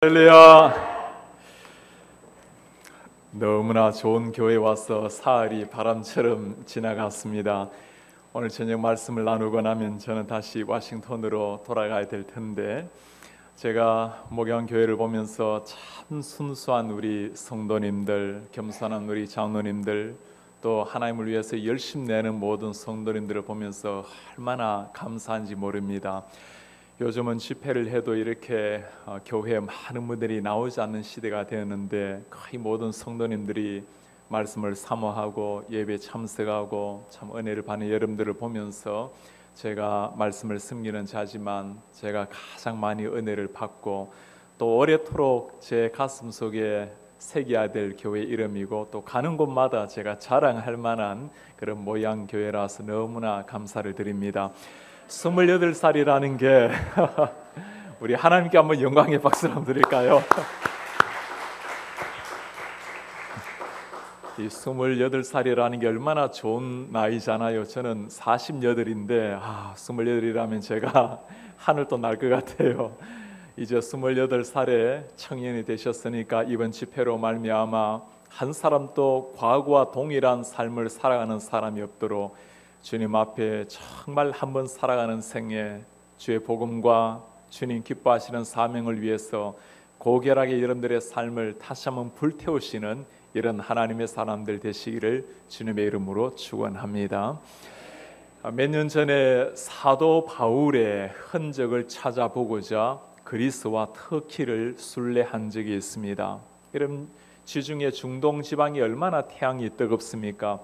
할렐루야. 너무나 좋은 교회에 와서 사흘이 바람처럼 지나갔습니다. 오늘 저녁 말씀을 나누고 나면 저는 다시 워싱턴으로 돌아가야 될 텐데, 제가 목양교회를 보면서 참 순수한 우리 성도님들, 겸손한 우리 장로님들, 또 하나님을 위해서 열심 내는 모든 성도님들을 보면서 얼마나 감사한지 모릅니다. 요즘은 집회를 해도 이렇게 교회에 많은 분들이 나오지 않는 시대가 되었는데, 거의 모든 성도님들이 말씀을 사모하고 예배에 참석하고 참 은혜를 받는 여러분들을 보면서 제가 말씀을 섬기는 자지만 제가 가장 많이 은혜를 받고 또 오래도록 제 가슴 속에 새겨야 될 교회 이름이고, 또 가는 곳마다 제가 자랑할 만한 그런 모양 교회라서 너무나 감사를 드립니다. 28살이라는 게 우리 하나님께 한번 영광의 박수를 한번 드릴까요? 이 28살이라는 게 얼마나 좋은 나이잖아요. 저는 48인데 28이라면 제가 하늘도 날 것 같아요. 이제 28살에 청년이 되셨으니까 이번 집회로 말미암아 한 사람도 과거와 동일한 삶을 살아가는 사람이 없도록 주님 앞에 정말 한번 살아가는 생애, 주의 복음과 주님 기뻐하시는 사명을 위해서 고결하게 여러분들의 삶을 다시 한번 불태우시는 이런 하나님의 사람들 되시기를 주님의 이름으로 축원합니다. 몇 년 전에 사도 바울의 흔적을 찾아보고자 그리스와 터키를 순례한 적이 있습니다. 이런 지중해 중동 지방이 얼마나 태양이 뜨겁습니까?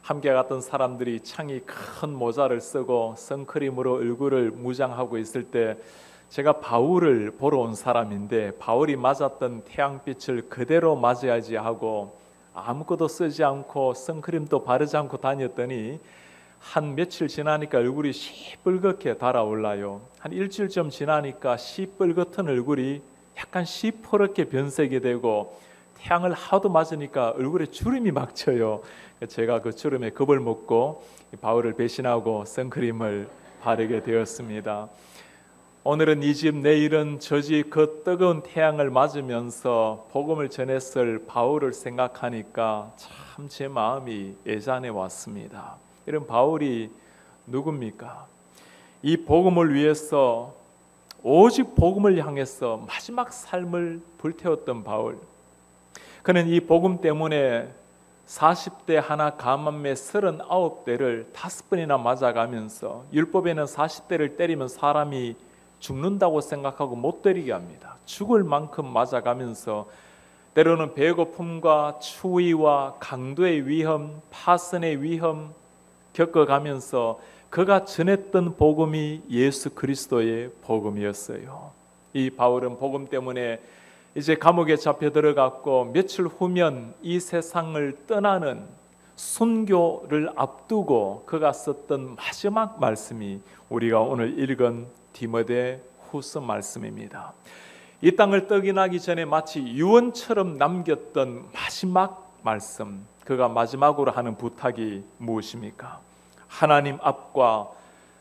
함께 갔던 사람들이 창이 큰 모자를 쓰고 선크림으로 얼굴을 무장하고 있을 때, 제가 바울을 보러 온 사람인데 바울이 맞았던 태양빛을 그대로 맞아야지 하고 아무것도 쓰지 않고 선크림도 바르지 않고 다녔더니 한 며칠 지나니까 얼굴이 시뻘겋게 달아올라요. 한 일주일쯤 지나니까 시뻘겋은 얼굴이 약간 시퍼렇게 변색이 되고, 태양을 하도 맞으니까 얼굴에 주름이 막 쳐요. 제가 그 주름에 겁을 먹고 바울을 배신하고 선크림을 바르게 되었습니다. 오늘은 이 집, 내일은 저 집, 그 뜨거운 태양을 맞으면서 복음을 전했을 바울을 생각하니까 참 제 마음이 애잔해 왔습니다. 이런 바울이 누굽니까? 이 복음을 위해서 오직 복음을 향해서 마지막 삶을 불태웠던 바울. 그는 이 복음 때문에 40대 하나 가만매 39대를 5번이나 맞아가면서, 율법에는 40대를 때리면 사람이 죽는다고 생각하고 못 때리게 합니다. 죽을 만큼 맞아가면서 때로는 배고픔과 추위와 강도의 위험, 파선의 위험 겪어가면서 그가 전했던 복음이 예수 그리스도의 복음이었어요. 이 바울은 복음 때문에 이제 감옥에 잡혀 들어갔고, 며칠 후면 이 세상을 떠나는 순교를 앞두고 그가 썼던 마지막 말씀이 우리가 오늘 읽은 디모데 후서 말씀입니다. 이 땅을 떠나기 전에 마치 유언처럼 남겼던 마지막 말씀, 그가 마지막으로 하는 부탁이 무엇입니까? 하나님 앞과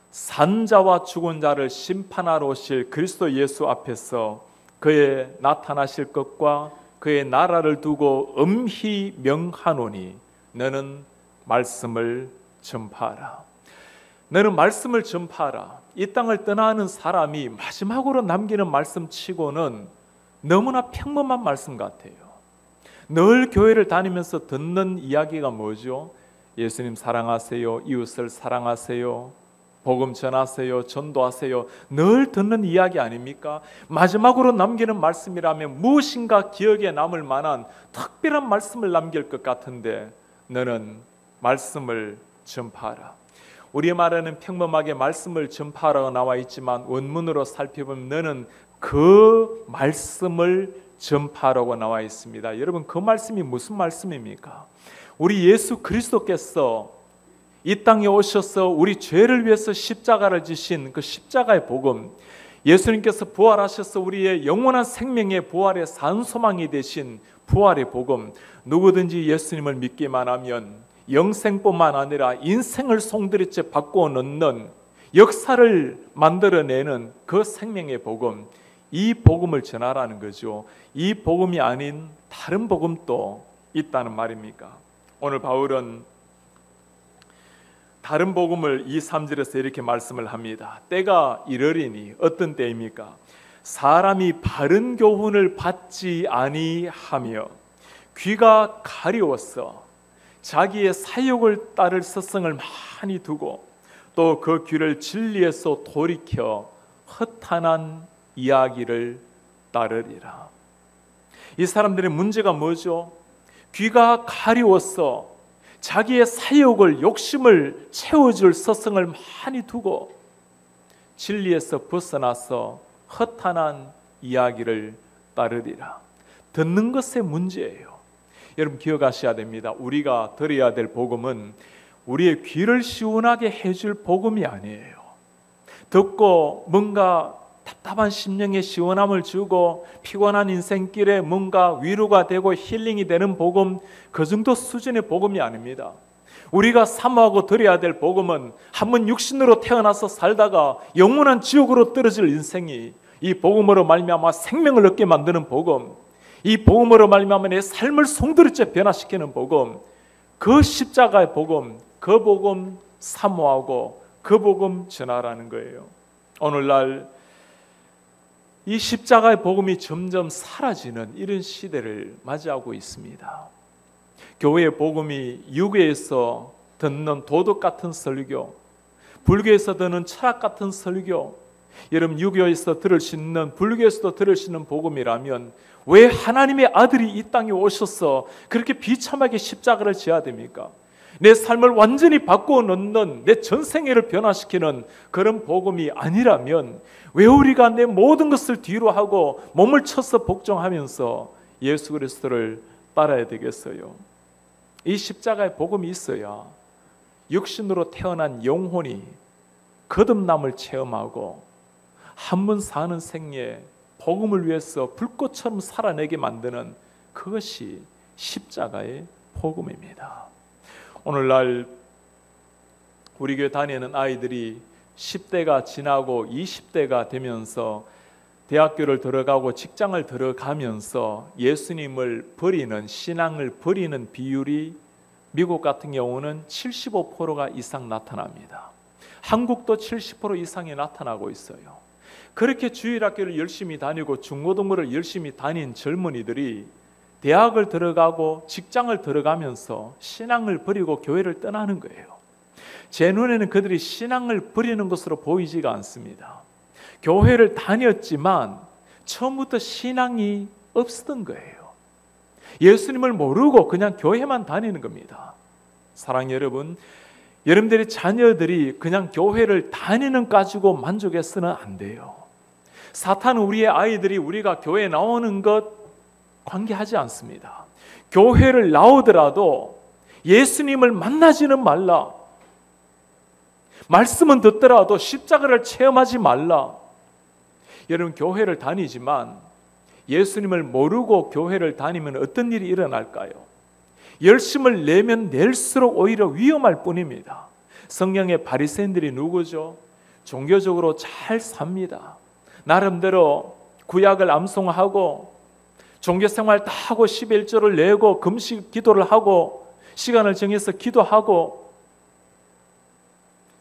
산자와 죽은 자를 심판하러 오실 그리스도 예수 앞에서 그의 나타나실 것과 그의 나라를 두고 엄히 명하노니 너는 말씀을 전파하라. 너는 말씀을 전파하라. 이 땅을 떠나는 사람이 마지막으로 남기는 말씀치고는 너무나 평범한 말씀 같아요. 늘 교회를 다니면서 듣는 이야기가 뭐죠? 예수님 사랑하세요, 이웃을 사랑하세요, 복음 전하세요, 전도하세요. 늘 듣는 이야기 아닙니까? 마지막으로 남기는 말씀이라면 무엇인가 기억에 남을 만한 특별한 말씀을 남길 것 같은데, 너는 말씀을 전파하라. 우리 말에는 평범하게 말씀을 전파하라고 나와 있지만 원문으로 살펴보면 너는 그 말씀을 전파하라고 나와 있습니다. 여러분, 그 말씀이 무슨 말씀입니까? 우리 예수 그리스도께서 이 땅에 오셔서 우리 죄를 위해서 십자가를 지신 그 십자가의 복음, 예수님께서 부활하셔서 우리의 영원한 생명의 부활의 산소망이 되신 부활의 복음, 누구든지 예수님을 믿기만 하면 영생뿐만 아니라 인생을 송두리째 바꾸어 놓는 역사를 만들어내는 그 생명의 복음, 이 복음을 전하라는 거죠. 이 복음이 아닌 다른 복음도 있다는 말입니까? 오늘 바울은 다른 복음을 2, 3절에서 이렇게 말씀을 합니다. 때가 이르리니, 어떤 때입니까? 사람이 바른 교훈을 받지 아니하며 귀가 가려워서 자기의 사욕을 따를 스승을 많이 두고 또 그 귀를 진리에서 돌이켜 허탄한 이야기를 따르리라. 이 사람들의 문제가 뭐죠? 귀가 가려워서 자기의 사욕을, 욕심을 채워줄 스승을 많이 두고 진리에서 벗어나서 허탄한 이야기를 따르리라. 듣는 것의 문제예요. 여러분 기억하셔야 됩니다. 우리가 들어야 될 복음은 우리의 귀를 시원하게 해줄 복음이 아니에요. 듣고 뭔가 답답한 심령에 시원함을 주고 피곤한 인생길에 뭔가 위로가 되고 힐링이 되는 복음, 그 정도 수준의 복음이 아닙니다. 우리가 사모하고 들어야 될 복음은 한번 육신으로 태어나서 살다가 영원한 지옥으로 떨어질 인생이 이 복음으로 말미암아 생명을 얻게 만드는 복음, 이 복음으로 말미암아 내 삶을 송두리째 변화시키는 복음, 그 십자가의 복음, 그 복음 사모하고 그 복음 전하라는 거예요. 오늘날 이 십자가의 복음이 점점 사라지는 이런 시대를 맞이하고 있습니다. 교회의 복음이 유교에서 듣는 도덕 같은 설교, 불교에서 듣는 철학 같은 설교, 여러분 유교에서 들을 수 있는, 불교에서도 들을 수 있는 복음이라면 왜 하나님의 아들이 이 땅에 오셔서 그렇게 비참하게 십자가를 져야 됩니까? 내 삶을 완전히 바꾸어 놓는, 내 전생애를 변화시키는 그런 복음이 아니라면 왜 우리가 내 모든 것을 뒤로 하고 몸을 쳐서 복종하면서 예수 그리스도를 따라야 되겠어요? 이 십자가의 복음이 있어야 육신으로 태어난 영혼이 거듭남을 체험하고 한 번 사는 생에 복음을 위해서 불꽃처럼 살아내게 만드는 그것이 십자가의 복음입니다. 오늘날 우리 교회 다니는 아이들이 10대가 지나고 20대가 되면서 대학교를 들어가고 직장을 들어가면서 예수님을 버리는, 신앙을 버리는 비율이 미국 같은 경우는 75%가 이상 나타납니다. 한국도 70% 이상이 나타나고 있어요. 그렇게 주일학교를 열심히 다니고 중고등부를 열심히 다닌 젊은이들이 대학을 들어가고 직장을 들어가면서 신앙을 버리고 교회를 떠나는 거예요. 제 눈에는 그들이 신앙을 버리는 것으로 보이지가 않습니다. 교회를 다녔지만 처음부터 신앙이 없었던 거예요. 예수님을 모르고 그냥 교회만 다니는 겁니다. 사랑하는 여러분, 여러분들의 자녀들이 그냥 교회를 다니는 가지고 만족해서는 안 돼요. 사탄은 우리의 아이들이 우리가 교회에 나오는 것 관계하지 않습니다. 교회를 나오더라도 예수님을 만나지는 말라. 말씀은 듣더라도 십자가를 체험하지 말라. 여러분 교회를 다니지만 예수님을 모르고 교회를 다니면 어떤 일이 일어날까요? 열심을 내면 낼수록 오히려 위험할 뿐입니다. 성경의 바리새인들이 누구죠? 종교적으로 잘 삽니다. 나름대로 구약을 암송하고 종교생활 다 하고 11조를 내고 금식 기도를 하고 시간을 정해서 기도하고,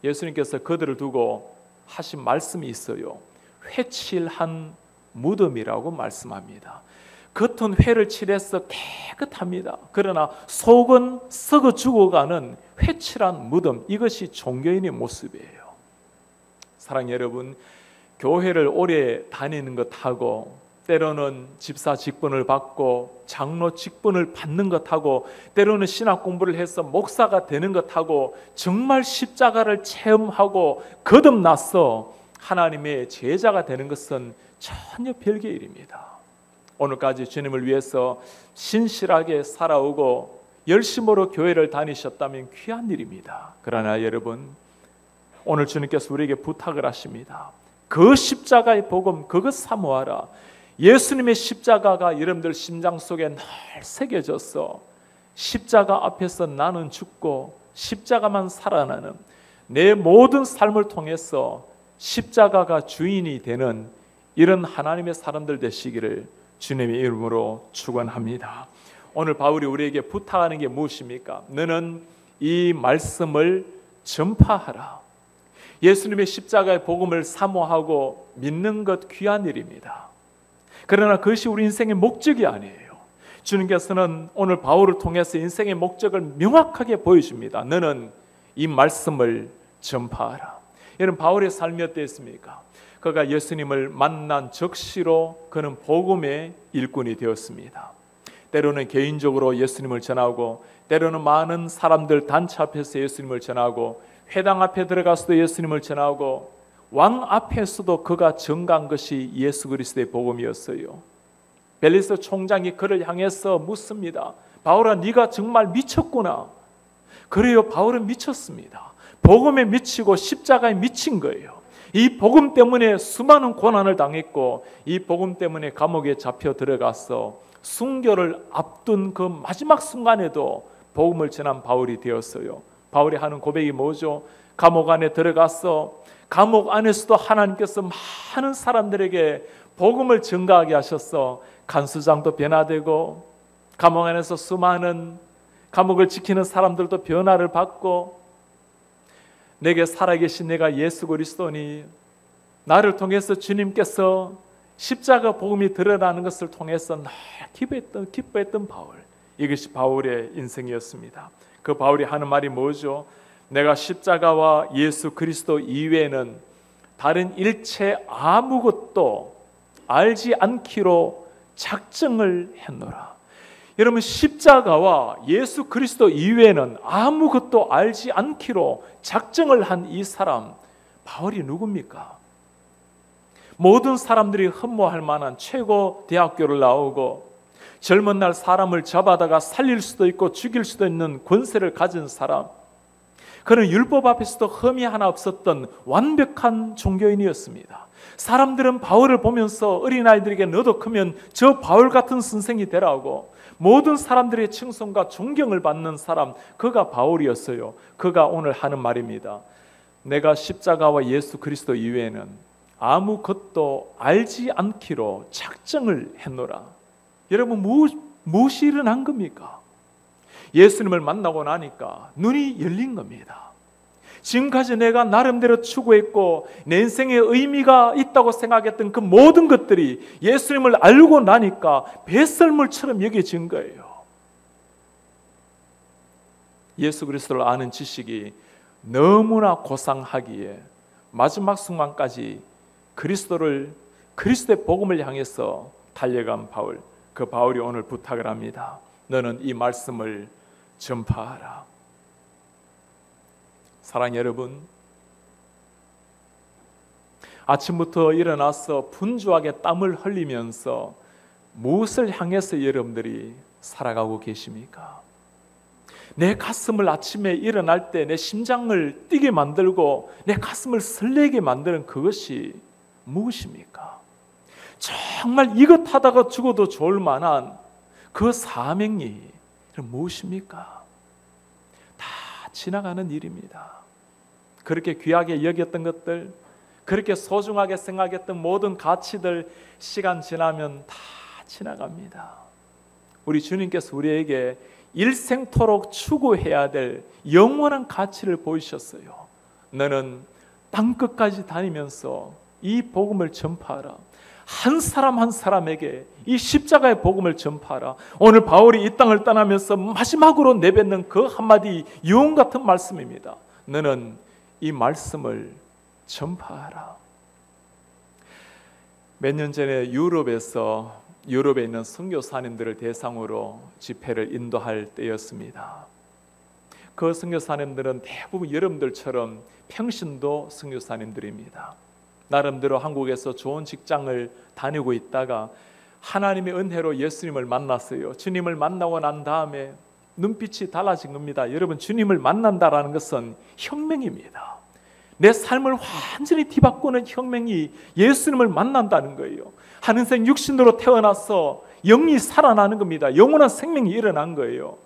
예수님께서 그들을 두고 하신 말씀이 있어요. 회칠한 무덤이라고 말씀합니다. 겉은 회를 칠해서 깨끗합니다. 그러나 속은 썩어 죽어가는 회칠한 무덤, 이것이 종교인의 모습이에요. 사랑하는 여러분, 교회를 오래 다니는 것하고 때로는 집사 직분을 받고 장로 직분을 받는 것하고 때로는 신학 공부를 해서 목사가 되는 것하고 정말 십자가를 체험하고 거듭나서 하나님의 제자가 되는 것은 전혀 별개의 일입니다. 오늘까지 주님을 위해서 신실하게 살아오고 열심으로 교회를 다니셨다면 귀한 일입니다. 그러나 여러분, 오늘 주님께서 우리에게 부탁을 하십니다. 그 십자가의 복음, 그것 사모하라. 예수님의 십자가가 여러분들 심장 속에 늘 새겨져서 십자가 앞에서 나는 죽고 십자가만 살아나는 내 모든 삶을 통해서 십자가가 주인이 되는 이런 하나님의 사람들 되시기를 주님의 이름으로 축원합니다. 오늘 바울이 우리에게 부탁하는 게 무엇입니까? 너는 이 말씀을 전파하라. 예수님의 십자가의 복음을 사모하고 믿는 것 귀한 일입니다. 그러나 그것이 우리 인생의 목적이 아니에요. 주님께서는 오늘 바울을 통해서 인생의 목적을 명확하게 보여줍니다. 너는 이 말씀을 전파하라. 여러분, 바울의 삶이 어땠습니까? 그가 예수님을 만난 적시로 그는 복음의 일꾼이 되었습니다. 때로는 개인적으로 예수님을 전하고, 때로는 많은 사람들 단체 앞에서 예수님을 전하고, 회당 앞에 들어가서도 예수님을 전하고, 왕 앞에서도 그가 전가한 것이 예수 그리스도의 복음이었어요. 벨리스 총장이 그를 향해서 묻습니다. 바울아, 네가 정말 미쳤구나. 그래요, 바울은 미쳤습니다. 복음에 미치고 십자가에 미친 거예요. 이 복음 때문에 수많은 고난을 당했고, 이 복음 때문에 감옥에 잡혀 들어가서 순교를 앞둔 그 마지막 순간에도 복음을 전한 바울이 되었어요. 바울이 하는 고백이 뭐죠? 감옥 안에 들어가서 감옥 안에서도 하나님께서 많은 사람들에게 복음을 전가하게 하셔서 간수장도 변화되고, 감옥 안에서 수많은 감옥을 지키는 사람들도 변화를 받고, 내게 살아계신 내가 예수 그리스도니, 나를 통해서 주님께서 십자가 복음이 드러나는 것을 통해서 늘 기뻐했던 바울. 이것이 바울의 인생이었습니다. 그 바울이 하는 말이 뭐죠? 내가 십자가와 예수 그리스도 이외에는 다른 일체 아무것도 알지 않기로 작정을 했노라. 여러분, 십자가와 예수 그리스도 이외에는 아무것도 알지 않기로 작정을 한 이 사람, 바울이 누굽니까? 모든 사람들이 흠모할 만한 최고 대학교를 나오고, 젊은 날 사람을 잡아다가 살릴 수도 있고 죽일 수도 있는 권세를 가진 사람, 그는 율법 앞에서도 흠이 하나 없었던 완벽한 종교인이었습니다. 사람들은 바울을 보면서 어린아이들에게 너도 크면 저 바울 같은 선생이 되라고 모든 사람들의 칭송과 존경을 받는 사람, 그가 바울이었어요. 그가 오늘 하는 말입니다. 내가 십자가와 예수 그리스도 이외에는 아무것도 알지 않기로 작정을 했노라. 여러분, 무엇이 일어난 겁니까? 예수님을 만나고 나니까 눈이 열린 겁니다. 지금까지 내가 나름대로 추구했고 내 인생에 의미가 있다고 생각했던 그 모든 것들이 예수님을 알고 나니까 배설물처럼 여겨진 거예요. 예수 그리스도를 아는 지식이 너무나 고상하기에 마지막 순간까지 그리스도의 복음을 향해서 달려간 바울, 그 바울이 오늘 부탁을 합니다. 너는 이 말씀을 전파하라. 사랑하는 여러분, 아침부터 일어나서 분주하게 땀을 흘리면서 무엇을 향해서 여러분들이 살아가고 계십니까? 내 가슴을 아침에 일어날 때 내 심장을 뛰게 만들고 내 가슴을 설레게 만드는 그것이 무엇입니까? 정말 이것 하다가 죽어도 좋을 만한 그 사명이 무엇입니까? 다 지나가는 일입니다. 그렇게 귀하게 여겼던 것들, 그렇게 소중하게 생각했던 모든 가치들, 시간 지나면 다 지나갑니다. 우리 주님께서 우리에게 일생토록 추구해야 될 영원한 가치를 보이셨어요. 너는 땅끝까지 다니면서 이 복음을 전파하라. 한 사람 한 사람에게 이 십자가의 복음을 전파하라. 오늘 바울이 이 땅을 떠나면서 마지막으로 내뱉는 그 한마디 유언 같은 말씀입니다. 너는 이 말씀을 전파하라. 몇 년 전에 유럽에 있는 선교사님들을 대상으로 집회를 인도할 때였습니다. 그 선교사님들은 대부분 여러분들처럼 평신도 선교사님들입니다. 나름대로 한국에서 좋은 직장을 다니고 있다가 하나님의 은혜로 예수님을 만났어요. 주님을 만나고 난 다음에 눈빛이 달라진 겁니다. 여러분, 주님을 만난다라는 것은 혁명입니다. 내 삶을 완전히 뒤바꾸는 혁명이 예수님을 만난다는 거예요. 한 인생 육신으로 태어나서 영이 살아나는 겁니다. 영원한 생명이 일어난 거예요.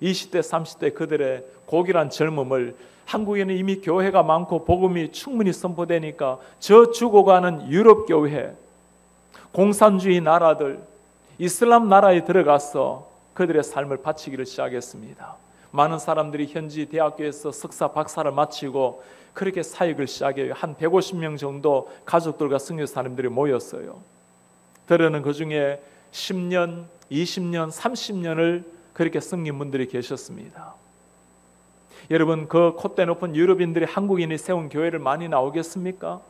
20대 30대 그들의 고결한 젊음을, 한국에는 이미 교회가 많고 복음이 충분히 선포되니까 저 죽어가는 유럽 교회, 공산주의 나라들, 이슬람 나라에 들어가서 그들의 삶을 바치기를 시작했습니다. 많은 사람들이 현지 대학교에서 석사, 박사를 마치고 그렇게 사역을 시작해요. 한 150명 정도 가족들과 선교사님들이 모였어요. 때로는 그 중에 10년, 20년, 30년을 그렇게 섬긴 분들이 계셨습니다. 여러분, 그 콧대 높은 유럽인들이 한국인이 세운 교회를 많이 나오겠습니까?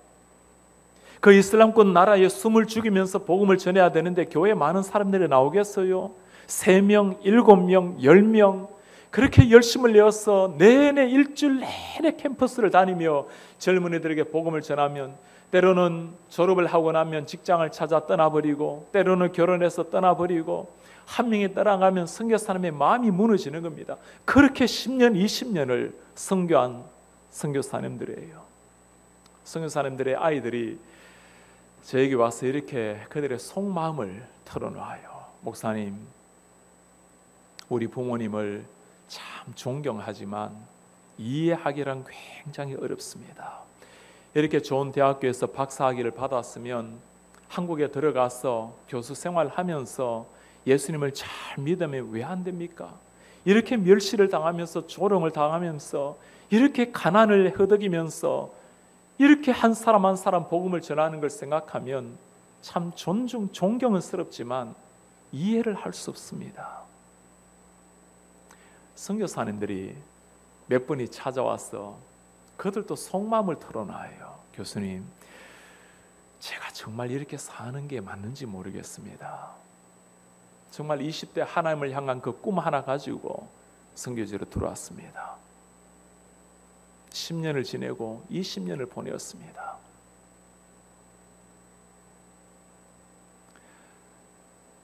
그 이슬람권 나라에 숨을 죽이면서 복음을 전해야 되는데 교회에 많은 사람들이 나오겠어요? 3명, 7명, 10명 그렇게 열심을 내어서 내내 일주일 내내 캠퍼스를 다니며 젊은이들에게 복음을 전하면 때로는 졸업을 하고 나면 직장을 찾아 떠나버리고 때로는 결혼해서 떠나버리고 한 명이 떠나가면 선교사님의 마음이 무너지는 겁니다. 그렇게 10년, 20년을 선교한 선교사님들이에요. 선교사님들의 아이들이 저에게 와서 이렇게 그들의 속마음을 털어놔요. 목사님, 우리 부모님을 참 존경하지만 이해하기란 굉장히 어렵습니다. 이렇게 좋은 대학교에서 박사학위를 받았으면 한국에 들어가서 교수 생활하면서 예수님을 잘 믿으면 왜 안 됩니까? 이렇게 멸시를 당하면서 조롱을 당하면서 이렇게 가난을 허덕이면서 이렇게 한 사람 한 사람 복음을 전하는 걸 생각하면 참 존경은 스럽지만 이해를 할 수 없습니다. 선교사님들이 몇 분이 찾아와서 그들도 속마음을 털어놔요. 교수님, 제가 정말 이렇게 사는 게 맞는지 모르겠습니다. 정말 20대 하나님을 향한 그 꿈 하나 가지고 선교지로 들어왔습니다. 10년을 지내고 20년을 보내었습니다.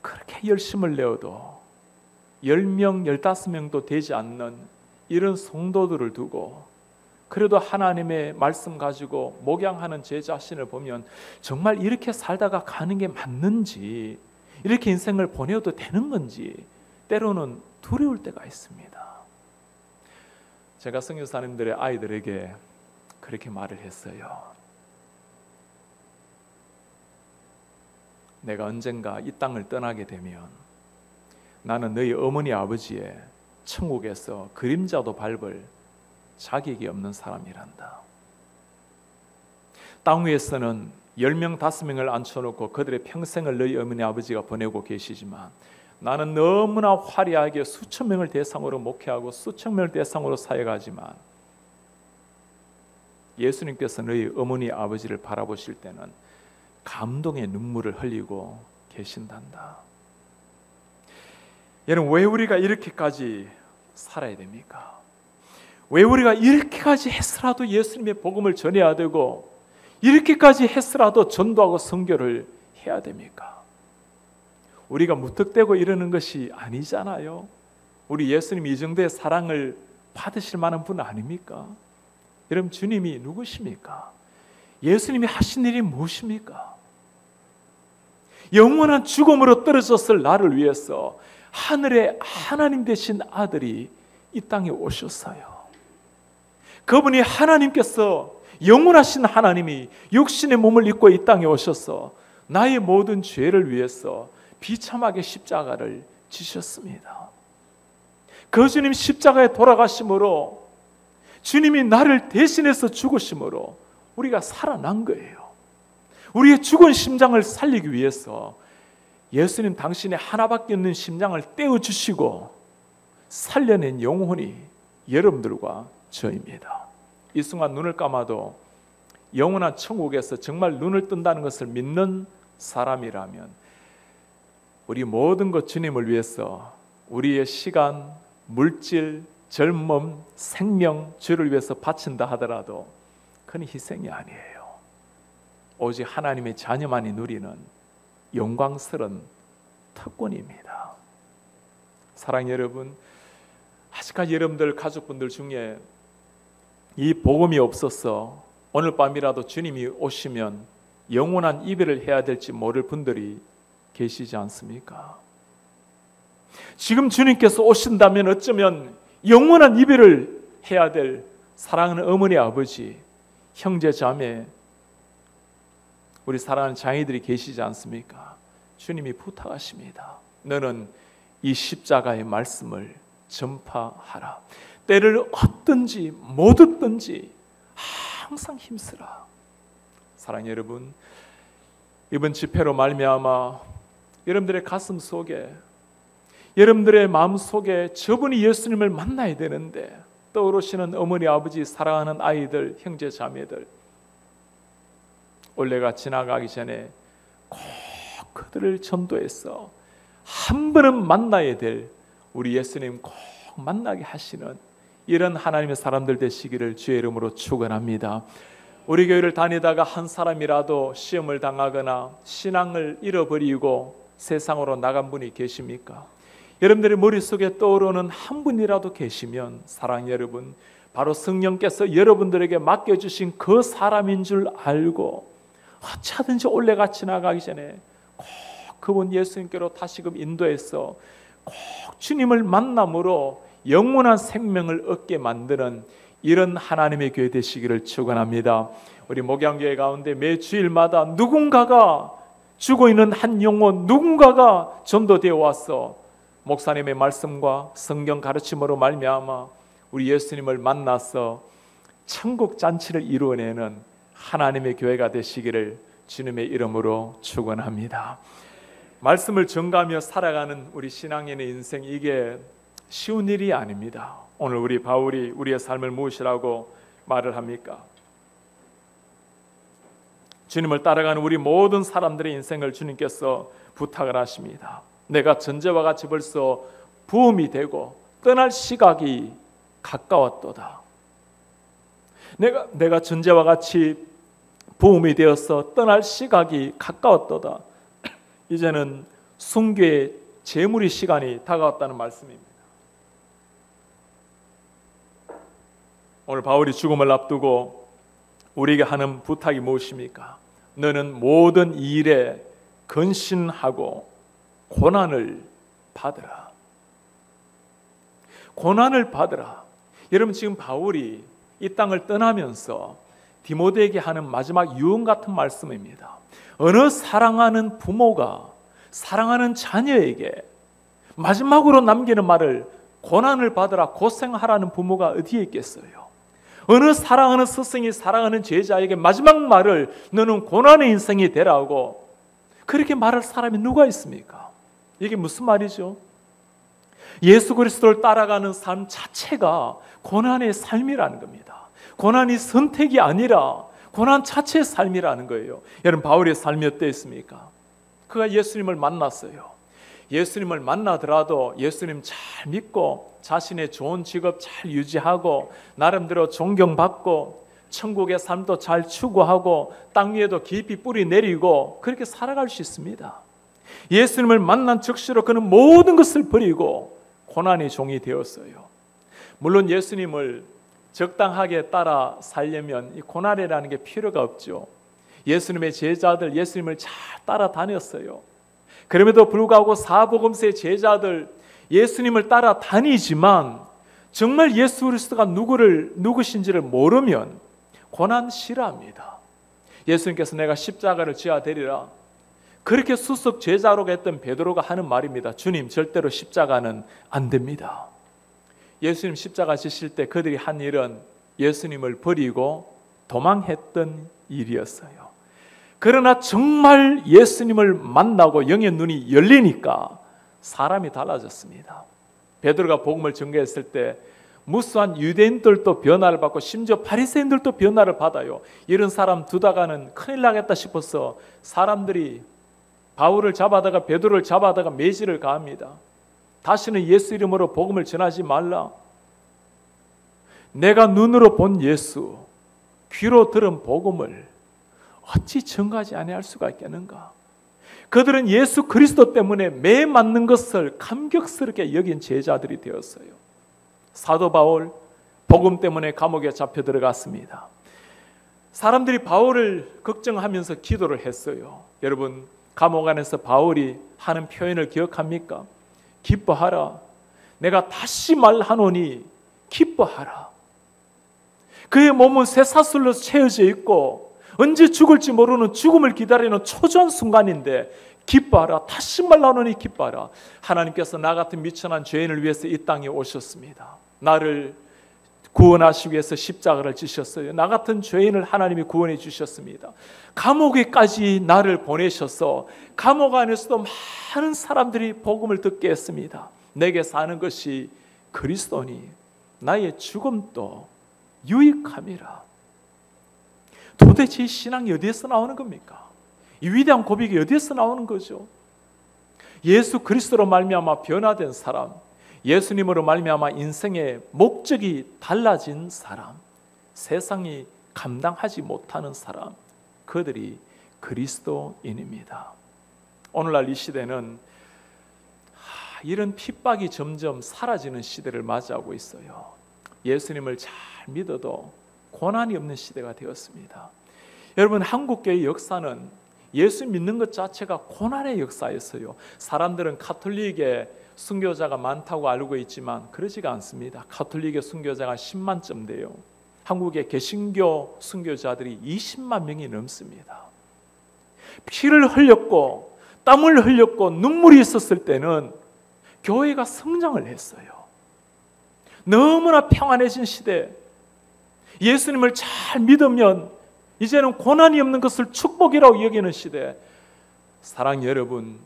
그렇게 열심을 내어도 10명, 15명도 되지 않는 이런 성도들을 두고 그래도 하나님의 말씀 가지고 목양하는 제 자신을 보면 정말 이렇게 살다가 가는 게 맞는지, 이렇게 인생을 보내도 되는 건지 때로는 두려울 때가 있습니다. 제가 선교사님들의 아이들에게 그렇게 말을 했어요. 내가 언젠가 이 땅을 떠나게 되면 나는 너희 어머니 아버지의 천국에서 그림자도 밟을 자격이 없는 사람이란다. 땅 위에서는 10명, 5명을 앉혀놓고 그들의 평생을 너희 어머니 아버지가 보내고 계시지만 나는 너무나 화려하게 수천 명을 대상으로 목회하고 수천 명을 대상으로 사역하지만 예수님께서 너희 어머니 아버지를 바라보실 때는 감동의 눈물을 흘리고 계신단다. 여러분, 왜 우리가 이렇게까지 살아야 됩니까? 왜 우리가 이렇게까지 했으라도 예수님의 복음을 전해야 되고 이렇게까지 했으라도 전도하고 선교를 해야 됩니까? 우리가 무턱대고 이러는 것이 아니잖아요. 우리 예수님 이 정도의 사랑을 받으실 만한 분 아닙니까? 여러분, 주님이 누구십니까? 예수님이 하신 일이 무엇입니까? 영원한 죽음으로 떨어졌을 나를 위해서 하늘의 하나님 되신 아들이 이 땅에 오셨어요. 그분이 하나님께서, 영원하신 하나님이 육신의 몸을 입고 이 땅에 오셔서 나의 모든 죄를 위해서 비참하게 십자가를 지셨습니다. 그 주님 십자가에 돌아가심으로, 주님이 나를 대신해서 죽으심으로 우리가 살아난 거예요. 우리의 죽은 심장을 살리기 위해서 예수님 당신의 하나밖에 없는 심장을 떼어주시고 살려낸 영혼이 여러분들과 저입니다. 이 순간 눈을 감아도 영원한 천국에서 정말 눈을 뜬다는 것을 믿는 사람이라면 우리 모든 것 주님을 위해서 우리의 시간, 물질, 젊음, 생명, 주를 위해서 바친다 하더라도 그건 희생이 아니에요. 오직 하나님의 자녀만이 누리는 영광스러운 특권입니다. 사랑 여러분, 아직까지 여러분들 가족분들 중에 이 복음이 없어서 오늘 밤이라도 주님이 오시면 영원한 이별을 해야 될지 모를 분들이 계시지 않습니까? 지금 주님께서 오신다면 어쩌면 영원한 이별을 해야 될 사랑하는 어머니, 아버지, 형제, 자매, 우리 사랑하는 장애들이 계시지 않습니까? 주님이 부탁하십니다. 너는 이 십자가의 말씀을 전파하라. 때를 얻든지 못 얻든지 항상 힘쓰라. 사랑하는 여러분, 이번 집회로 말미암아 여러분들의 가슴 속에, 여러분들의 마음 속에 저분이 예수님을 만나야 되는데 떠오르시는 어머니, 아버지, 사랑하는 아이들, 형제, 자매들, 올해가 지나가기 전에 꼭 그들을 전도해서 한 번은 만나야 될 우리 예수님 꼭 만나게 하시는 이런 하나님의 사람들 되시기를 주의 이름으로 축원합니다. 우리 교회를 다니다가 한 사람이라도 시험을 당하거나 신앙을 잃어버리고 세상으로 나간 분이 계십니까? 여러분들의 머릿속에 떠오르는 한 분이라도 계시면 사랑하는 여러분, 바로 성령께서 여러분들에게 맡겨주신 그 사람인 줄 알고 어찌하든지 올해가 지나가기 전에 꼭 그분 예수님께로 다시금 인도해서 꼭 주님을 만남으로 영원한 생명을 얻게 만드는 이런 하나님의 교회 되시기를 축원합니다. 우리 목양교회 가운데 매 주일마다 누군가가 죽어있는 한 영혼, 누군가가 전도되어 와서 목사님의 말씀과 성경 가르침으로 말미암아 우리 예수님을 만나서 천국 잔치를 이루어내는 하나님의 교회가 되시기를 주님의 이름으로 축원합니다. 말씀을 전가하며 살아가는 우리 신앙인의 인생, 이게 쉬운 일이 아닙니다. 오늘 우리 바울이 우리의 삶을 무엇이라고 말을 합니까? 주님을 따라가는 우리 모든 사람들의 인생을 주님께서 부탁을 하십니다. 내가 전제와 같이 벌써 부음이 되고 떠날 시각이 가까웠도다. 내가 전제와 같이 부음이 되어서 떠날 시각이 가까웠도다. 이제는 순교의 재물의 시간이 다가왔다는 말씀입니다. 오늘 바울이 죽음을 앞두고 우리에게 하는 부탁이 무엇입니까? 너는 모든 일에 근신하고 고난을 받으라. 고난을 받으라. 여러분, 지금 바울이 이 땅을 떠나면서 디모데에게 하는 마지막 유언 같은 말씀입니다. 어느 사랑하는 부모가 사랑하는 자녀에게 마지막으로 남기는 말을 고난을 받으라, 고생하라는 부모가 어디에 있겠어요? 어느 사랑하는 스승이 사랑하는 제자에게 마지막 말을 너는 고난의 인생이 되라고 그렇게 말할 사람이 누가 있습니까? 이게 무슨 말이죠? 예수 그리스도를 따라가는 삶 자체가 고난의 삶이라는 겁니다. 고난이 선택이 아니라 고난 자체의 삶이라는 거예요. 여러분, 바울의 삶이 어땠습니까? 그가 예수님을 만났어요. 예수님을 만나더라도 예수님 잘 믿고 자신의 좋은 직업 잘 유지하고 나름대로 존경받고 천국의 삶도 잘 추구하고 땅 위에도 깊이 뿌리 내리고 그렇게 살아갈 수 있습니다. 예수님을 만난 즉시로 그는 모든 것을 버리고 고난의 종이 되었어요. 물론 예수님을 적당하게 따라 살려면 이 고난이라는 게 필요가 없죠. 예수님의 제자들 예수님을 잘 따라다녔어요. 그럼에도 불구하고 사복음서의 제자들 예수님을 따라다니지만 정말 예수 그리스도가 누구신지를 모르면 고난 싫어합니다. 예수님께서 내가 십자가를 져야 되리라 그렇게 수석 제자로 했던 베드로가 하는 말입니다. 주님, 절대로 십자가는 안 됩니다. 예수님 십자가 지실 때 그들이 한 일은 예수님을 버리고 도망했던 일이었어요. 그러나 정말 예수님을 만나고 영의 눈이 열리니까 사람이 달라졌습니다. 베드로가 복음을 전개했을 때 무수한 유대인들도 변화를 받고 심지어 바리새인들도 변화를 받아요. 이런 사람 두다가는 큰일 나겠다 싶어서 사람들이 바울을 잡아다가 베드로를 잡아다가 매질을 가합니다. 다시는 예수 이름으로 복음을 전하지 말라. 내가 눈으로 본 예수, 귀로 들은 복음을 어찌 전가하지 아니할 수가 있겠는가? 그들은 예수 그리스도 때문에 매 맞는 것을 감격스럽게 여긴 제자들이 되었어요. 사도 바울 복음 때문에 감옥에 잡혀 들어갔습니다. 사람들이 바울을 걱정하면서 기도를 했어요. 여러분, 감옥 안에서 바울이 하는 표현을 기억합니까? 기뻐하라. 내가 다시 말하노니 기뻐하라. 그의 몸은 쇠사슬로 채워져 있고 언제 죽을지 모르는 죽음을 기다리는 초조한 순간인데 기뻐하라. 다시 말하노니 기뻐하라. 하나님께서 나 같은 미천한 죄인을 위해서 이 땅에 오셨습니다. 나를 구원하시기 위해서 십자가를 지셨어요. 나 같은 죄인을 하나님이 구원해 주셨습니다. 감옥에까지 나를 보내셔서 감옥 안에서도 많은 사람들이 복음을 듣게 했습니다. 내게 사는 것이 그리스도니 나의 죽음도 유익함이라. 도대체 이 신앙이 어디에서 나오는 겁니까? 이 위대한 고백이 어디에서 나오는 거죠? 예수 그리스도로 말미암아 변화된 사람, 예수님으로 말미암아 인생의 목적이 달라진 사람, 세상이 감당하지 못하는 사람, 그들이 그리스도인입니다. 오늘날 이 시대는 이런 핍박이 점점 사라지는 시대를 맞이하고 있어요. 예수님을 잘 믿어도 고난이 없는 시대가 되었습니다. 여러분, 한국교회의 역사는 예수 믿는 것 자체가 고난의 역사였어요. 사람들은 가톨릭에 순교자가 많다고 알고 있지만 그러지가 않습니다. 가톨릭의 순교자가 10만쯤 돼요. 한국의 개신교 순교자들이 20만 명이 넘습니다. 피를 흘렸고 땀을 흘렸고 눈물이 있었을 때는 교회가 성장을 했어요. 너무나 평안해진 시대, 예수님을 잘 믿으면 이제는 고난이 없는 것을 축복이라고 여기는 시대. 사랑하는 여러분,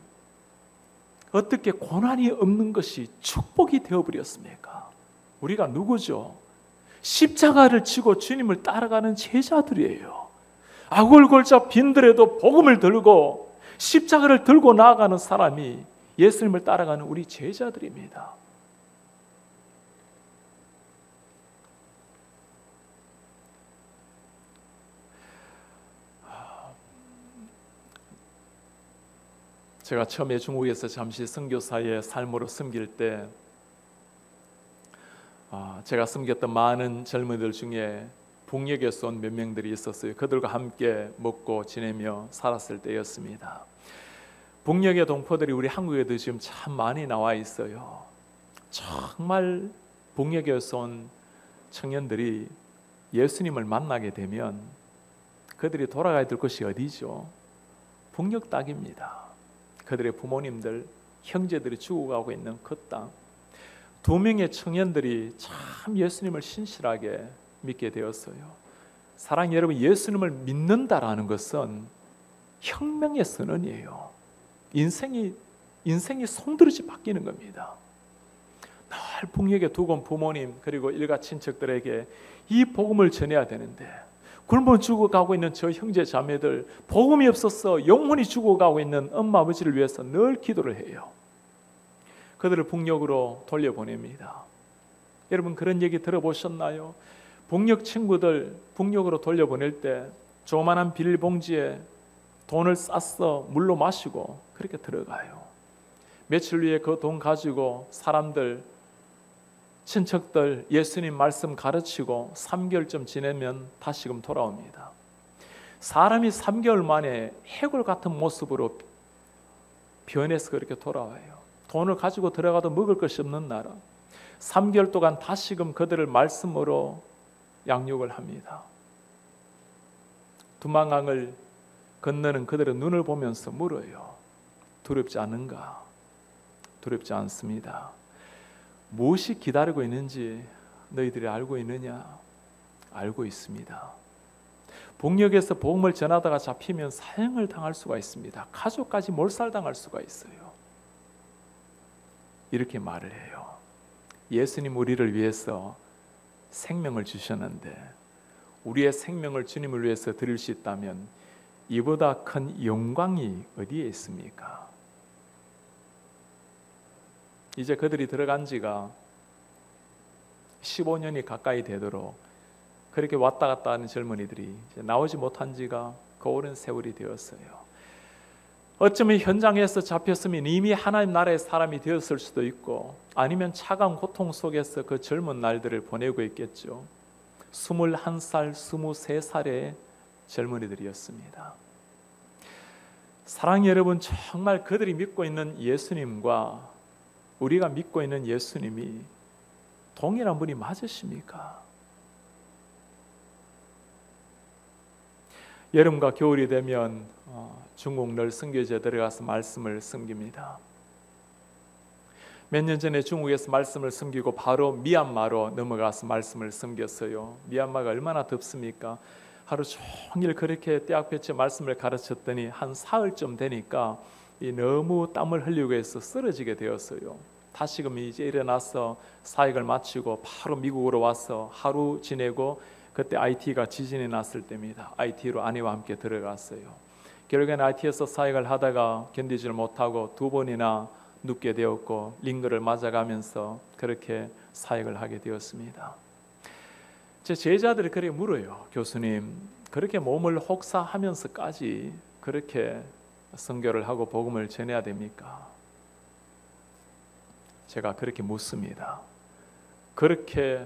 어떻게 고난이 없는 것이 축복이 되어버렸습니까? 우리가 누구죠? 십자가를 지고 주님을 따라가는 제자들이에요. 아골골자 빈들에도 복음을 들고 십자가를 들고 나아가는 사람이 예수님을 따라가는 우리 제자들입니다. 제가 처음에 중국에서 잠시 선교사의 삶으로 섬길 때 제가 섬겼던 많은 젊은이들 중에 북녘에서 온 몇 명들이 있었어요. 그들과 함께 먹고 지내며 살았을 때였습니다. 북녘의 동포들이 우리 한국에도 지금 참 많이 나와 있어요. 정말 북녘에서 온 청년들이 예수님을 만나게 되면 그들이 돌아가야 될 곳이 어디죠? 북녘 땅입니다. 그들의 부모님들, 형제들이 죽어가고 있는 그 땅. 2명의 청년들이 참 예수님을 신실하게 믿게 되었어요. 사랑하는 여러분, 예수님을 믿는다라는 것은 혁명의 선언이에요. 인생이 송두리째 바뀌는 겁니다. 늘 북녘에 두고 온 부모님 그리고 일가 친척들에게 이 복음을 전해야 되는데 굶어 죽어가고 있는 저 형제 자매들, 복음이 없어서 영혼이 죽어가고 있는 엄마 아버지를 위해서 늘 기도를 해요. 그들을 북녘으로 돌려보냅니다. 여러분, 그런 얘기 들어보셨나요? 북녘 친구들 북녘으로 돌려보낼 때 조그만한 비닐봉지에 돈을 싸서 물로 마시고 그렇게 들어가요. 며칠 후에 그 돈 가지고 사람들, 친척들 예수님 말씀 가르치고 3개월쯤 지내면 다시금 돌아옵니다. 사람이 3개월 만에 해골 같은 모습으로 변해서 그렇게 돌아와요. 돈을 가지고 들어가도 먹을 것이 없는 나라. 3개월 동안 다시금 그들을 말씀으로 양육을 합니다. 두만강을 건너는 그들의 눈을 보면서 물어요. 두렵지 않은가? 두렵지 않습니다. 무엇이 기다리고 있는지 너희들이 알고 있느냐? 알고 있습니다. 북녘에서 복음을 전하다가 잡히면 사형을 당할 수가 있습니다. 가족까지 몰살당할 수가 있어요. 이렇게 말을 해요. 예수님 우리를 위해서 생명을 주셨는데 우리의 생명을 주님을 위해서 드릴 수 있다면 이보다 큰 영광이 어디에 있습니까? 이제 그들이 들어간 지가 15년이 가까이 되도록 그렇게 왔다 갔다 하는 젊은이들이 이제 나오지 못한 지가 그 오랜 세월이 되었어요. 어쩌면 현장에서 잡혔으면 이미 하나님 나라의 사람이 되었을 수도 있고 아니면 차가운 고통 속에서 그 젊은 날들을 보내고 있겠죠. 21살, 23살의 젊은이들이었습니다. 사랑하는 여러분, 정말 그들이 믿고 있는 예수님과 우리가 믿고 있는 예수님이 동일한 분이 맞으십니까? 여름과 겨울이 되면 중국 늘 선교지에 들어가서 말씀을 섬깁니다. 몇 년 전에 중국에서 말씀을 섬기고 바로 미얀마로 넘어가서 말씀을 섬겼어요. 미얀마가 얼마나 덥습니까? 하루 종일 그렇게 떼약볕에 말씀을 가르쳤더니 한 사흘쯤 되니까 너무 땀을 흘리고 해서 쓰러지게 되었어요. 다시금 이제 일어나서 사역을 마치고 바로 미국으로 와서 하루 지내고, 그때 IT가 지진이 났을 때입니다. IT로 아내와 함께 들어갔어요. 결국엔 IT에서 사역을 하다가 견디질 못하고 2번이나 눕게 되었고 링거를 맞아가면서 그렇게 사역을 하게 되었습니다. 제 제자들이 그렇게 물어요. 교수님, 그렇게 몸을 혹사하면서까지 그렇게 선교를 하고 복음을 전해야 됩니까? 제가 그렇게 묻습니다. 그렇게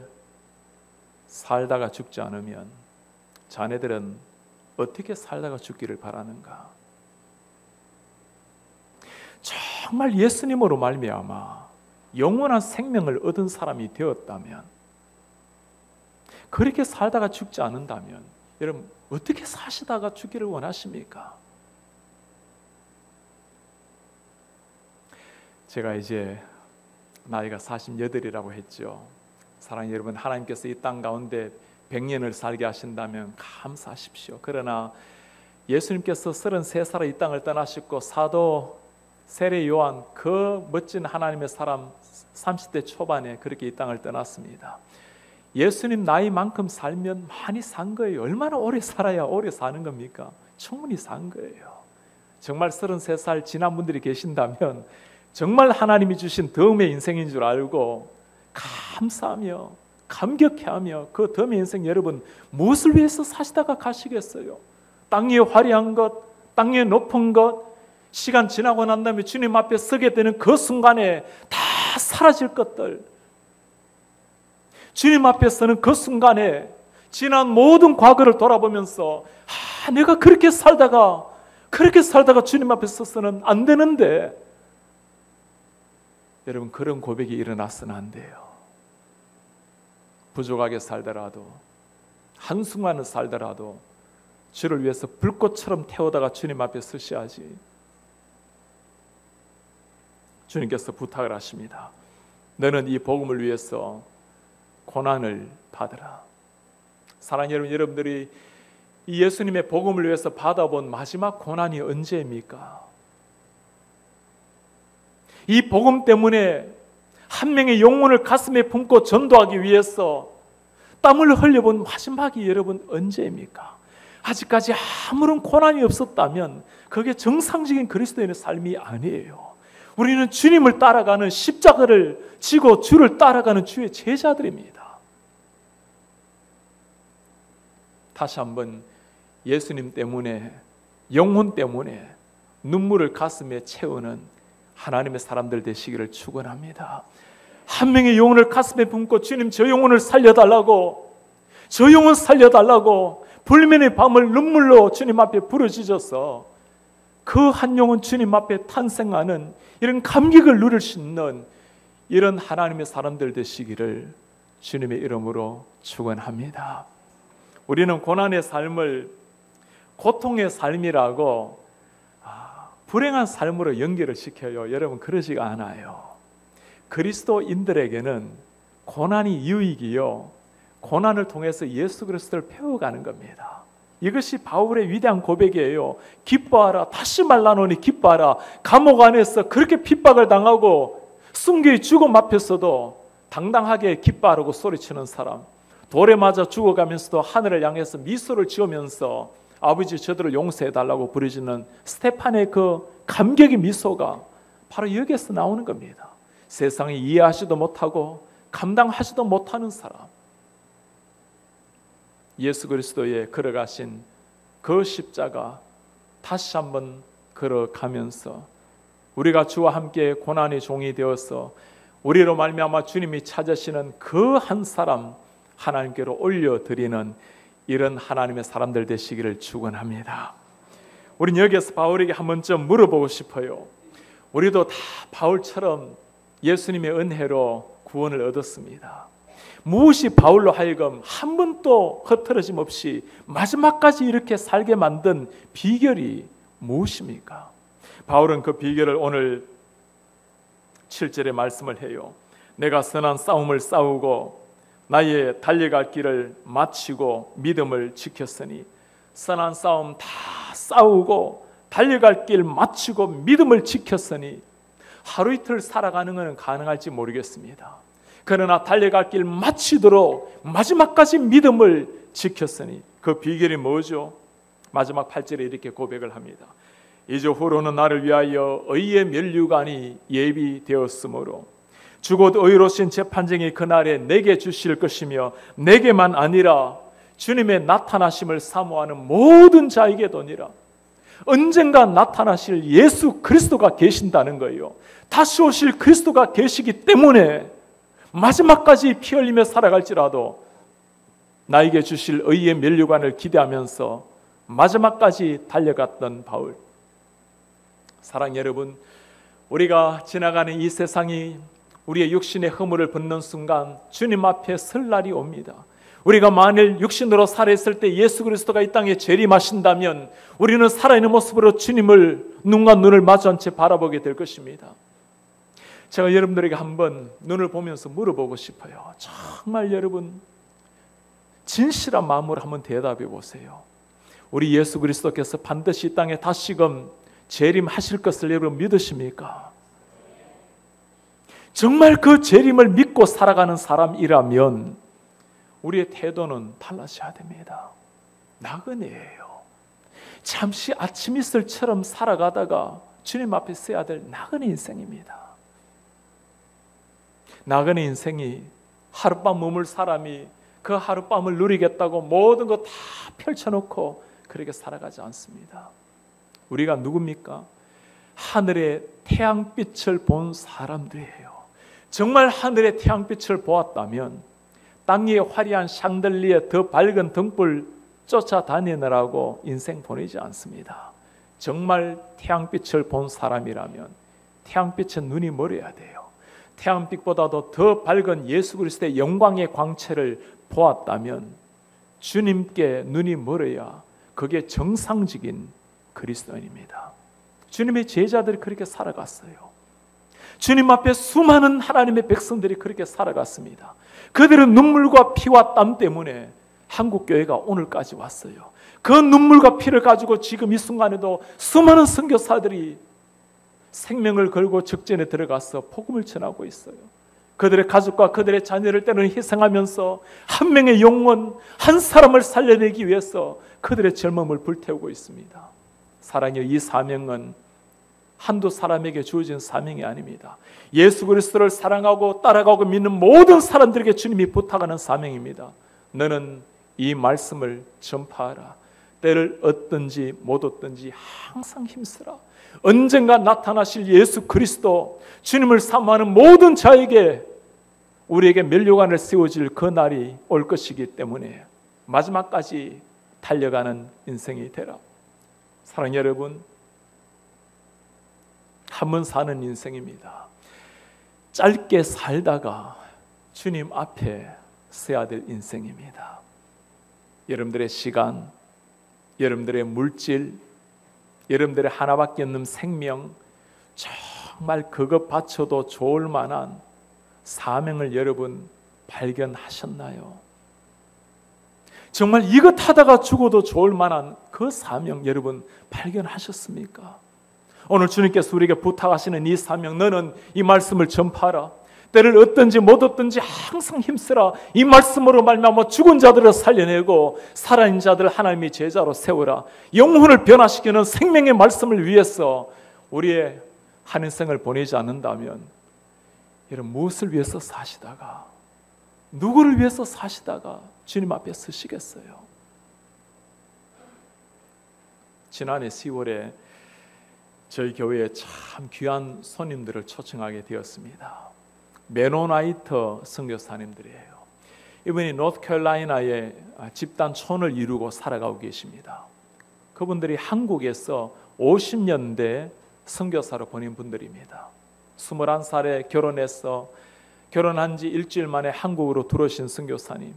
살다가 죽지 않으면 자네들은 어떻게 살다가 죽기를 바라는가? 정말 예수님으로 말미암아 영원한 생명을 얻은 사람이 되었다면, 그렇게 살다가 죽지 않는다면 여러분 어떻게 사시다가 죽기를 원하십니까? 제가 이제 나이가 48이라고 했죠. 사랑하는 여러분, 하나님께서 이 땅 가운데 100년을 살게 하신다면 감사하십시오. 그러나 예수님께서 33살에 이 땅을 떠나셨고 사도 세례 요한, 그 멋진 하나님의 사람 30대 초반에 그렇게 이 땅을 떠났습니다. 예수님 나이만큼 살면 많이 산 거예요. 얼마나 오래 살아야 오래 사는 겁니까? 충분히 산 거예요. 정말 33살 지난 분들이 계신다면 정말 하나님이 주신 덤의 인생인 줄 알고 감사하며 감격해하며 그 덤의 인생, 여러분 무엇을 위해서 사시다가 가시겠어요? 땅 위에 화려한 것, 땅 위에 높은 것, 시간 지나고 난 다음에 주님 앞에 서게 되는 그 순간에 다 사라질 것들, 주님 앞에 서는 그 순간에 지난 모든 과거를 돌아보면서 내가 그렇게 살다가 주님 앞에 서서는 안 되는데, 여러분 그런 고백이 일어나서는 안 돼요. 부족하게 살더라도, 한순간을 살더라도 주를 위해서 불꽃처럼 태우다가 주님 앞에 서셔야지. 주님께서 부탁을 하십니다. 너는 이 복음을 위해서 고난을 받으라. 사랑하는 여러분, 여러분들이 이 예수님의 복음을 위해서 받아본 마지막 고난이 언제입니까? 이 복음 때문에 한 명의 영혼을 가슴에 품고 전도하기 위해서 땀을 흘려본 마지막이 여러분 언제입니까? 아직까지 아무런 고난이 없었다면 그게 정상적인 그리스도인의 삶이 아니에요. 우리는 주님을 따라가는, 십자가를 지고 주를 따라가는 주의 제자들입니다. 다시 한번 예수님 때문에, 영혼 때문에 눈물을 가슴에 채우는 하나님의 사람들 되시기를 축원합니다. 한 명의 영혼을 가슴에 품고 주님 저 영혼을 살려달라고, 저 영혼 살려달라고 불면의 밤을 눈물로 주님 앞에 부르짖어서 그 한 영혼 주님 앞에 탄생하는 이런 감격을 누릴 수 있는 이런 하나님의 사람들 되시기를 주님의 이름으로 축원합니다. 우리는 고난의 삶을 고통의 삶이라고 불행한 삶으로 연결을 시켜요. 여러분 그러지가 않아요. 그리스도인들에게는 고난이 유익이요, 고난을 통해서 예수 그리스도를 배워가는 겁니다. 이것이 바울의 위대한 고백이에요. 기뻐하라, 다시 말라노니 기뻐하라. 감옥 안에서 그렇게 핍박을 당하고 순교의 죽음 앞에서도 당당하게 기뻐하라고 소리치는 사람, 돌에 맞아 죽어가면서도 하늘을 향해서 미소를 지으면서 아버지 저들을 용서해달라고 부르짖는 스테판의 그 감격의 미소가 바로 여기에서 나오는 겁니다. 세상이 이해하지도 못하고 감당하지도 못하는 사람, 예수 그리스도의 걸어가신 그 십자가 다시 한번 걸어가면서 우리가 주와 함께 고난의 종이 되어서 우리로 말미암아 주님이 찾으시는 그 한 사람 하나님께로 올려드리는 이런 하나님의 사람들 되시기를 축원합니다. 우린 여기에서 바울에게 한 번쯤 물어보고 싶어요. 우리도 다 바울처럼 예수님의 은혜로 구원을 얻었습니다. 무엇이 바울로 하여금 한 번도 흐트러짐 없이 마지막까지 이렇게 살게 만든 비결이 무엇입니까? 바울은 그 비결을 오늘 7절에 말씀을 해요. 내가 선한 싸움을 싸우고 나의 달려갈 길을 마치고 믿음을 지켰으니. 선한 싸움 다 싸우고 달려갈 길 마치고 믿음을 지켰으니. 하루 이틀 살아가는 것은 가능할지 모르겠습니다. 그러나 달려갈 길 마치도록 마지막까지 믿음을 지켰으니. 그 비결이 뭐죠? 마지막 8절에 이렇게 고백을 합니다. 이제 후로는 나를 위하여 의의 면류관이 예비되었으므로 주곧 의로우신 재판장이 그날에 내게 주실 것이며 내게만 아니라 주님의 나타나심을 사모하는 모든 자에게도니라. 언젠가 나타나실 예수 그리스도가 계신다는 거예요. 다시 오실 그리스도가 계시기 때문에 마지막까지 피 흘리며 살아갈지라도 나에게 주실 의의 면류관을 기대하면서 마지막까지 달려갔던 바울. 사랑 여러분, 우리가 지나가는 이 세상이 우리의 육신의 허물을 벗는 순간 주님 앞에 설 날이 옵니다. 우리가 만일 육신으로 살아있을 때 예수 그리스도가 이 땅에 재림하신다면 우리는 살아있는 모습으로 주님을 눈과 눈을 마주한 채 바라보게 될 것입니다. 제가 여러분들에게 한번 눈을 보면서 물어보고 싶어요. 정말 여러분 진실한 마음으로 한번 대답해 보세요. 우리 예수 그리스도께서 반드시 이 땅에 다시금 재림하실 것을 여러분 믿으십니까? 정말 그 재림을 믿고 살아가는 사람이라면 우리의 태도는 달라져야 됩니다. 나그네예요. 잠시 아침 이슬처럼 살아가다가 주님 앞에 서야 될 나그네 인생입니다. 나그네 인생이 하룻밤 머물 사람이 그 하룻밤을 누리겠다고 모든 거 다 펼쳐놓고 그렇게 살아가지 않습니다. 우리가 누굽니까? 하늘의 태양빛을 본 사람들이에요. 정말 하늘의 태양빛을 보았다면 땅 위에 화려한 샹들리에 더 밝은 등불 쫓아다니느라고 인생 보내지 않습니다. 정말 태양빛을 본 사람이라면 태양빛에 눈이 멀어야 돼요. 태양빛보다도 더 밝은 예수 그리스도의 영광의 광채를 보았다면 주님께 눈이 멀어야 그게 정상적인 그리스도인입니다. 주님의 제자들이 그렇게 살아갔어요. 주님 앞에 수많은 하나님의 백성들이 그렇게 살아갔습니다. 그들은 눈물과 피와 땀 때문에 한국교회가 오늘까지 왔어요. 그 눈물과 피를 가지고 지금 이 순간에도 수많은 선교사들이 생명을 걸고 적전에 들어가서 복음을 전하고 있어요. 그들의 가족과 그들의 자녀를 때로는 희생하면서 한 명의 영혼, 한 사람을 살려내기 위해서 그들의 젊음을 불태우고 있습니다. 사랑의 이 사명은 한두 사람에게 주어진 사명이 아닙니다. 예수 그리스도를 사랑하고 따라가고 믿는 모든 사람들에게 주님이 부탁하는 사명입니다. 너는 이 말씀을 전파하라. 때를 얻든지 못 얻든지 항상 힘쓰라. 언젠가 나타나실 예수 그리스도, 주님을 사모하는 모든 자에게 우리에게 면류관을 세워질 그 날이 올 것이기 때문에 마지막까지 달려가는 인생이 되라. 사랑 여러분, 한 번 사는 인생입니다. 짧게 살다가 주님 앞에 서야 될 인생입니다. 여러분들의 시간, 여러분들의 물질, 여러분들의 하나밖에 없는 생명, 정말 그것 바쳐도 좋을 만한 사명을 여러분 발견하셨나요? 정말 이것 하다가 죽어도 좋을 만한 그 사명 여러분 발견하셨습니까? 오늘 주님께서 우리에게 부탁하시는 이 사명, 너는 이 말씀을 전파하라. 때를 얻든지 못 얻든지 항상 힘쓰라. 이 말씀으로 말미암아 죽은 자들을 살려내고 살아있는 자들을 하나님의 제자로 세우라. 영혼을 변화시키는 생명의 말씀을 위해서 우리의 한 인생을 보내지 않는다면 여러분 무엇을 위해서 사시다가, 누구를 위해서 사시다가 주님 앞에 서시겠어요? 지난해 10월에 저희 교회에 참 귀한 손님들을 초청하게 되었습니다. 메노나이트 선교사님들이에요. 이분이 노스캐롤라이나에 집단촌을 이루고 살아가고 계십니다. 그분들이 한국에서 50년대 선교사로 보낸 분들입니다. 21살에 결혼해서 결혼한 지 일주일 만에 한국으로 들어오신 선교사님,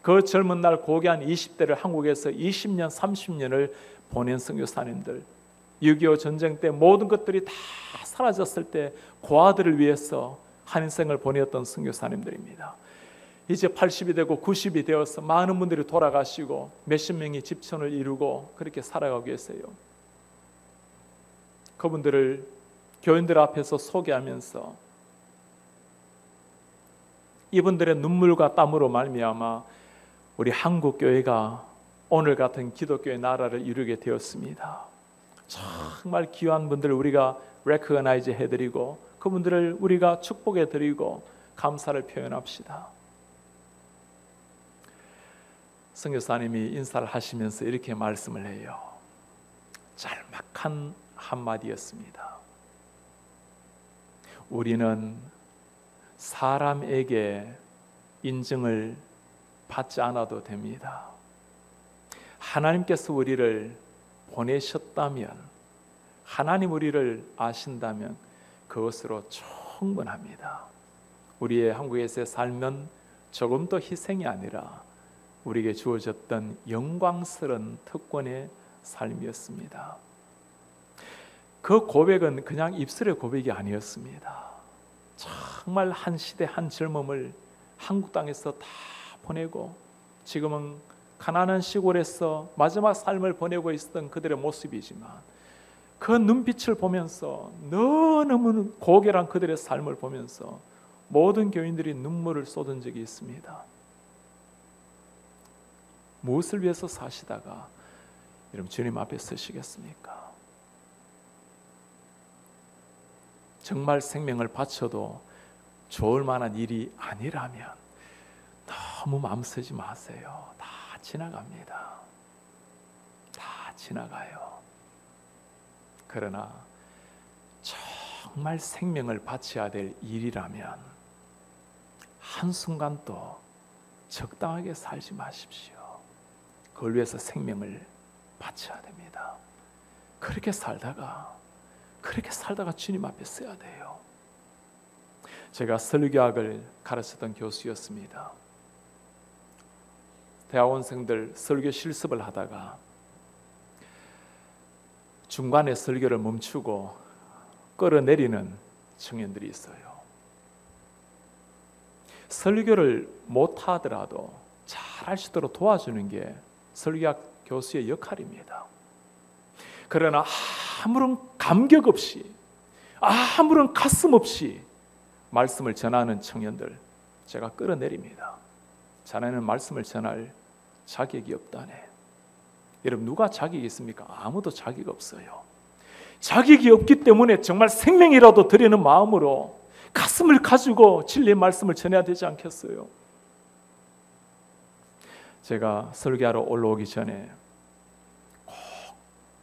그 젊은 날 고귀한 20대를 한국에서 20년, 30년을 보낸 선교사님들, 6.25 전쟁 때 모든 것들이 다 사라졌을 때 고아들을 위해서 한 인생을 보냈던 선교사님들입니다. 이제 80이 되고 90이 되어서 많은 분들이 돌아가시고 몇십 명이 집천을 이루고 그렇게 살아가고 계세요. 그분들을 교인들 앞에서 소개하면서 이분들의 눈물과 땀으로 말미암아 우리 한국 교회가 오늘 같은 기독교의 나라를 이루게 되었습니다. 정말 귀한 분들을 우리가 레코그나이즈 해드리고 그분들을 우리가 축복해드리고 감사를 표현합시다. 선교사님이 인사를 하시면서 이렇게 말씀을 해요. 짤막한 한마디였습니다. 우리는 사람에게 인정을 받지 않아도 됩니다. 하나님께서 우리를 보내셨다면, 하나님 우리를 아신다면 그것으로 충분합니다. 우리의 한국에서의 삶은 조금 더 희생이 아니라 우리에게 주어졌던 영광스러운 특권의 삶이었습니다. 그 고백은 그냥 입술의 고백이 아니었습니다. 정말 한 시대 한 젊음을 한국 땅에서 다 보내고 지금은 가난한 시골에서 마지막 삶을 보내고 있었던 그들의 모습이지만 그 눈빛을 보면서 너무너무 고결한 그들의 삶을 보면서 모든 교인들이 눈물을 쏟은 적이 있습니다. 무엇을 위해서 사시다가 여러분 주님 앞에 서시겠습니까? 정말 생명을 바쳐도 좋을 만한 일이 아니라면 너무 마음 쓰지 마세요. 다 지나갑니다. 다 지나가요. 그러나 정말 생명을 바쳐야 될 일이라면 한순간도 적당하게 살지 마십시오. 그걸 위해서 생명을 바쳐야 됩니다. 그렇게 살다가 주님 앞에 서야 돼요. 제가 설교학을 가르쳤던 교수였습니다. 대학원생들 설교 실습을 하다가 중간에 설교를 멈추고 끌어내리는 청년들이 있어요. 설교를 못하더라도 잘할 수 있도록 도와주는 게 설교학 교수의 역할입니다. 그러나 아무런 감격 없이, 아무런 가슴 없이 말씀을 전하는 청년들 제가 끌어내립니다. 자네는 말씀을 전할 자격이 없다네. 여러분, 누가 자격이 있습니까? 아무도 자격이 없어요. 자격이 없기 때문에 정말 생명이라도 드리는 마음으로 가슴을 가지고 진리의 말씀을 전해야 되지 않겠어요? 제가 설교하러 올라오기 전에 꼭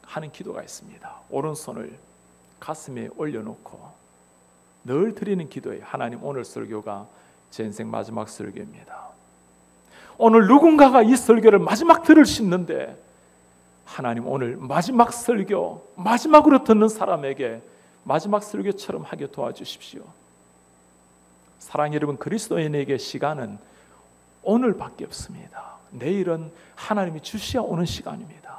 하는 기도가 있습니다. 오른손을 가슴에 올려놓고 늘 드리는 기도예요. 하나님, 오늘 설교가 제 인생 마지막 설교입니다. 오늘 누군가가 이 설교를 마지막 들을 수 있는데 하나님, 오늘 마지막 설교, 마지막으로 듣는 사람에게 마지막 설교처럼 하게 도와주십시오. 사랑하는 여러분, 그리스도인에게 시간은 오늘밖에 없습니다. 내일은 하나님이 주셔야 오는 시간입니다.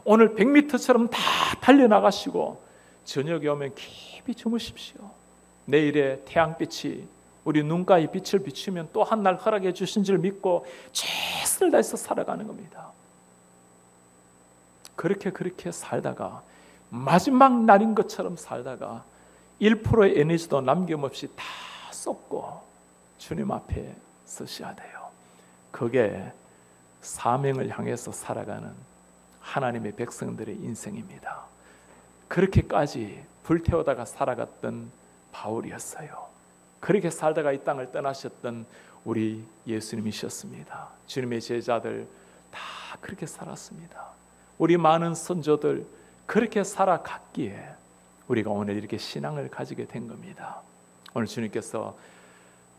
오늘 100m처럼 다 달려나가시고 저녁에 오면 깊이 주무십시오. 내일의 태양빛이 우리 눈가에 빛을 비추면 또 한 날 허락해 주신 줄 믿고 최선을 다해서 살아가는 겁니다. 그렇게 살다가 마지막 날인 것처럼 살다가 1%의 에너지도 남김없이 다 쏟고 주님 앞에 서셔야 돼요. 그게 사명을 향해서 살아가는 하나님의 백성들의 인생입니다. 그렇게까지 불태우다가 살아갔던 바울이었어요. 그렇게 살다가 이 땅을 떠나셨던 우리 예수님이셨습니다. 주님의 제자들 다 그렇게 살았습니다. 우리 많은 선조들 그렇게 살아갔기에 우리가 오늘 이렇게 신앙을 가지게 된 겁니다. 오늘 주님께서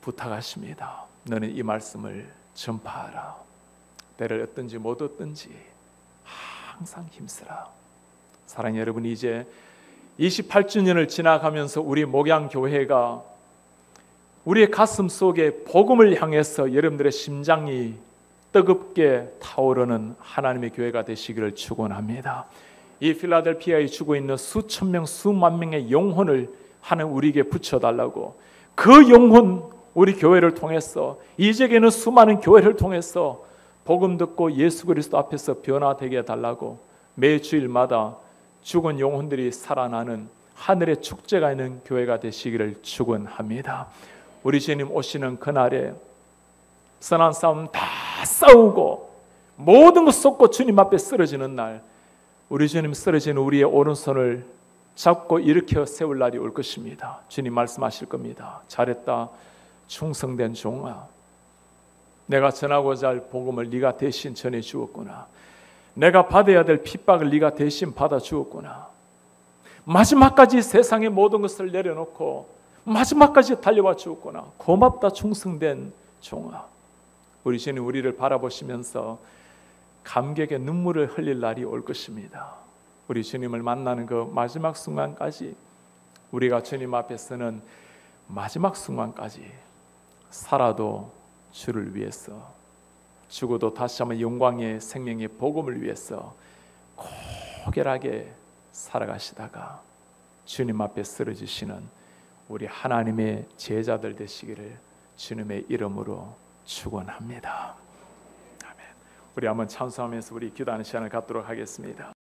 부탁하십니다. 너는 이 말씀을 전파하라. 때를 얻든지 못 얻든지 항상 힘쓰라. 사랑하는 여러분, 이제 28주년을 지나가면서 우리 목양교회가 우리의 가슴 속에 복음을 향해서 여러분들의 심장이 뜨겁게 타오르는 하나님의 교회가 되시기를 축원합니다. 이 필라델피아에 주고 있는 수천 명, 수만 명의 영혼을 하나님 우리에게 붙여달라고, 그 영혼 우리 교회를 통해서, 이 지역에는 수많은 교회를 통해서 복음 듣고 예수 그리스도 앞에서 변화되게 해달라고 매 주일마다 죽은 영혼들이 살아나는 하늘의 축제가 있는 교회가 되시기를 축원합니다. 우리 주님 오시는 그날에 선한 싸움 다 싸우고 모든 것 쏟고 주님 앞에 쓰러지는 날, 우리 주님 쓰러지는 우리의 오른손을 잡고 일으켜 세울 날이 올 것입니다. 주님 말씀하실 겁니다. 잘했다 충성된 종아, 내가 전하고자 할 복음을 네가 대신 전해 주었구나. 내가 받아야 될 핍박을 네가 대신 받아 주었구나. 마지막까지 세상의 모든 것을 내려놓고 마지막까지 달려와 주었구나. 고맙다 충성된 종아. 우리 주님 우리를 바라보시면서 감격의 눈물을 흘릴 날이 올 것입니다. 우리 주님을 만나는 그 마지막 순간까지 우리가 주님 앞에서는 마지막 순간까지 살아도 주를 위해서, 죽어도 다시 한번 영광의 생명의 복음을 위해서 고결하게 살아가시다가 주님 앞에 쓰러지시는 우리 하나님의 제자들 되시기를 주님의 이름으로 축원합니다. 아멘. 우리 한번 찬송하면서 우리 기도하는 시간을 갖도록 하겠습니다.